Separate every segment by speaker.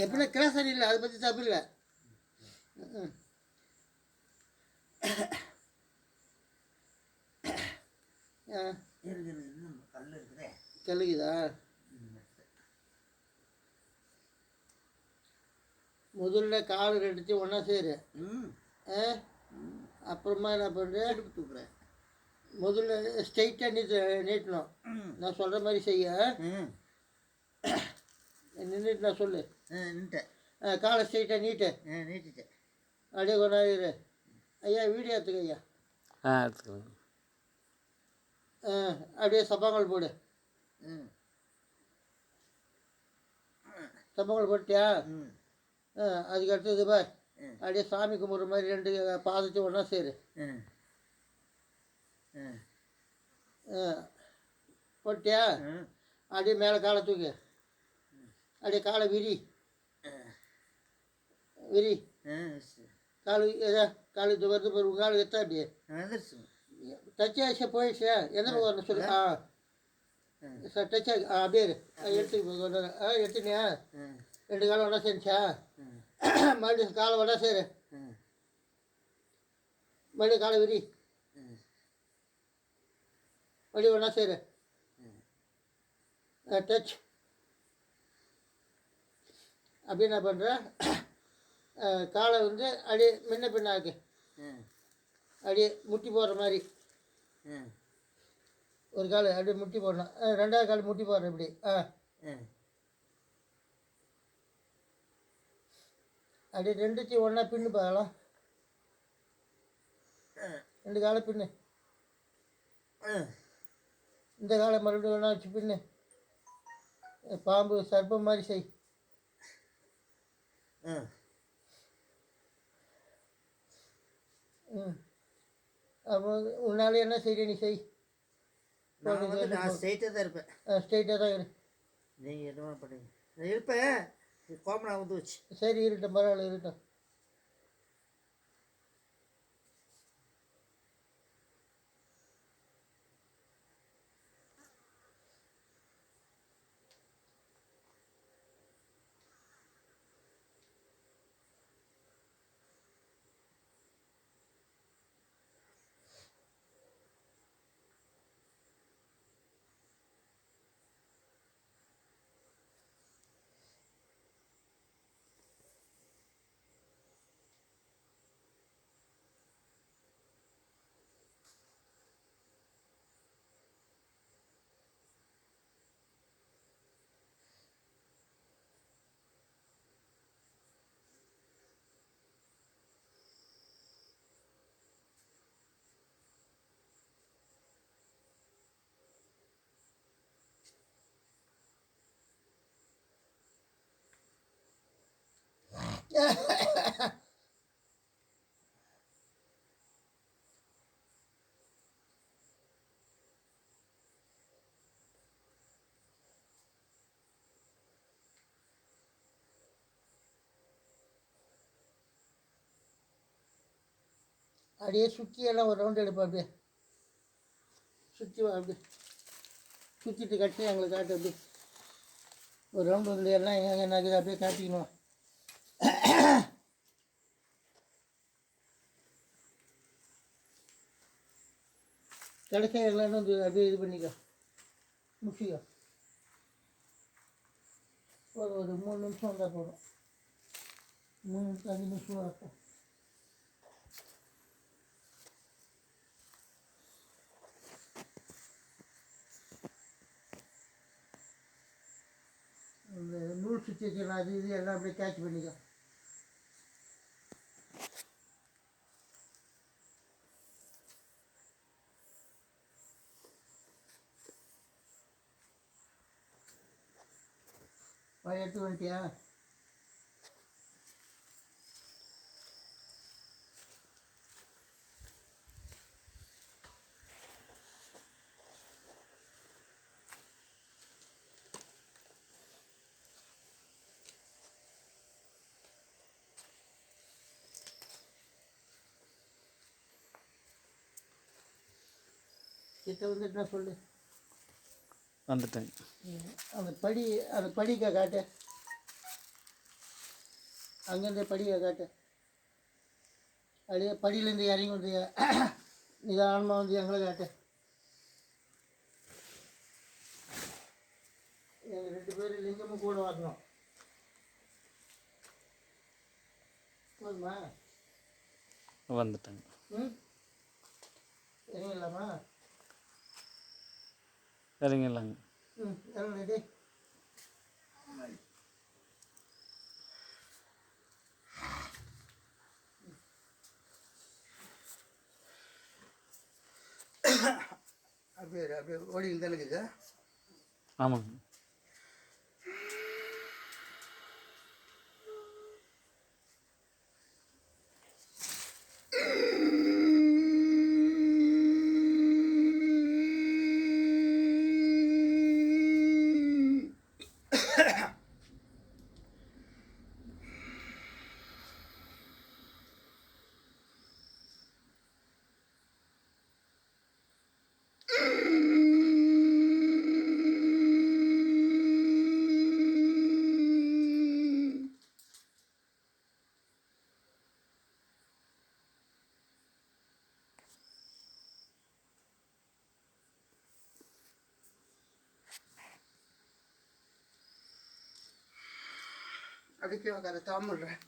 Speaker 1: எப்படின்னா கிராஸ் ஆகி இல்லை, அதை பற்றி தப்பு இல்லை. கல்லுக்குதா? முதல்ல கால் ரெண்டுத்தையும் ஒன்றா சேரு. அப்புறமா என்ன பண்ணுறேன், தூக்குறேன். முதல்ல ஸ்ட்ரைட்டாக நீட்டணும். நான் சொல்கிற மாதிரி செய்ய. நின்றுட்டு நான் சொல்லு. நின்ட்டேன். காலை ஸ்ட்ரைட்டாக நீட்டிட்டேன். அப்படியே கொண்டாரு. ஐயா வீடியோ எடுத்துக்க ஐயா. எடுத்துக்கலாம். அப்படியே சப்பாங்கல் போடு. சப்பாங்கல் போட்டியா? அதுக்கு அடுத்தது பார், அப்படியே சாமி கும்பிட்ற மாதிரி ரெண்டு பாதத்தையும் ஒன்றா சேரு. போட்டியா? அப்படியே மேலே காலை தூக்கு. அப்படியே காலை விரி. காலு காலு இது வருது பாரு. காலு எத்தா அப்படியே டச்சாச்சு போயிடுச்சு. எந்த பக்கம் வரணும் சொல்லு. சார் டச்சா அப்படியே எடுத்துனியா? ரெண்டு காலம் ஒன்றா சேர்ந்துச்சா? மறுபடியும் காலை ஒன்றா சேரு. மறுபடியும் காலை விரி. மறுபடியும் ஒன்றா சேரு. டச். அப்படி என்ன பண்ணுற, காலை வந்து அப்படியே முன்ன பின்னாக்கு அப்படியே முட்டி போடுற மாதிரி. ஒரு கால் அப்படியே முட்டி போடணும். ரெண்டாவது கால் முட்டி போடுற இப்படி. அப்படியே ரெண்டுத்தையும் ஒன்றா பின்னு பார்க்கலாம். ரெண்டு காலை பின்னு. இந்த காலை மறுபடியும் ஒன்றா வச்சு பின்னு. பாம்பு சர்ப்பம் மாதிரி செய். அப்புறம் உன்னால என்ன செய்ய நீ செய். நான் ஸ்ட்ரைட்டாக தான் இருப்பேன். ஸ்ட்ரைட்டாக தான் இரு. நீங்கள் என்ன பண்ணுங்க இருப்பேன். கோமனா வந்து வச்சு சரி இருக்கட்டும், பரவாயில்ல இருக்கட்டும். அப்படியே சுற்றி எல்லாம் ஒரு ரவுண்டு எடுப்போம். அப்படியே சுற்றி அப்படி சுற்றிட்டு கட்டி எங்களுக்கு காட்டு. அப்படி ஒரு ரவுண்டு வந்து எல்லாம் எங்கே நகுது அப்படியே காட்டிக்கணும். கிடைச்சா எல்லாம் வந்து அப்படியே இது பண்ணிக்கோ, முடிச்சிக்கோ. ஒரு 3 நிமிஷம் வந்தால் போதும். 3 நிமிஷம் 5 நிமிஷம் வரட்டும். இந்த நூல் சுற்றி வச்சுக்கலாம். அது இது எல்லாம் அப்படியே கேட்ச் பண்ணிக்கோ. எடுத்து வந்துட்டியா? கிட்ட வந்துட்டு நான் சொல்லு. வந்துட்டேன். அந்த படிக்க காட்டு. அங்கேருந்து படியை காட்டு. அப்படியே படியிலேருந்து இறங்கி வந்து நிதானமாக வந்து எங்களை காட்டு. எங்கள் 2 பேரும் லிங்கமும் கூட வரணும். போதுமா?
Speaker 2: வந்துட்டாங்க.
Speaker 1: ம், இறங்கிடலாமா?
Speaker 2: இறங்கிடலாங்க.
Speaker 1: ம், இறங்குடி. அப்படியே அப்படியே ஓடிங்க தானே இருக்குது.
Speaker 2: ஆமாங்க.
Speaker 1: அதுக்கு அதை தாமிடுறேன்.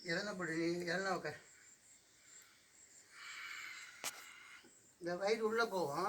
Speaker 1: எதனா போடு, நீ எதனா உட்கார். இந்த வயிறு உள்ளே போகும்.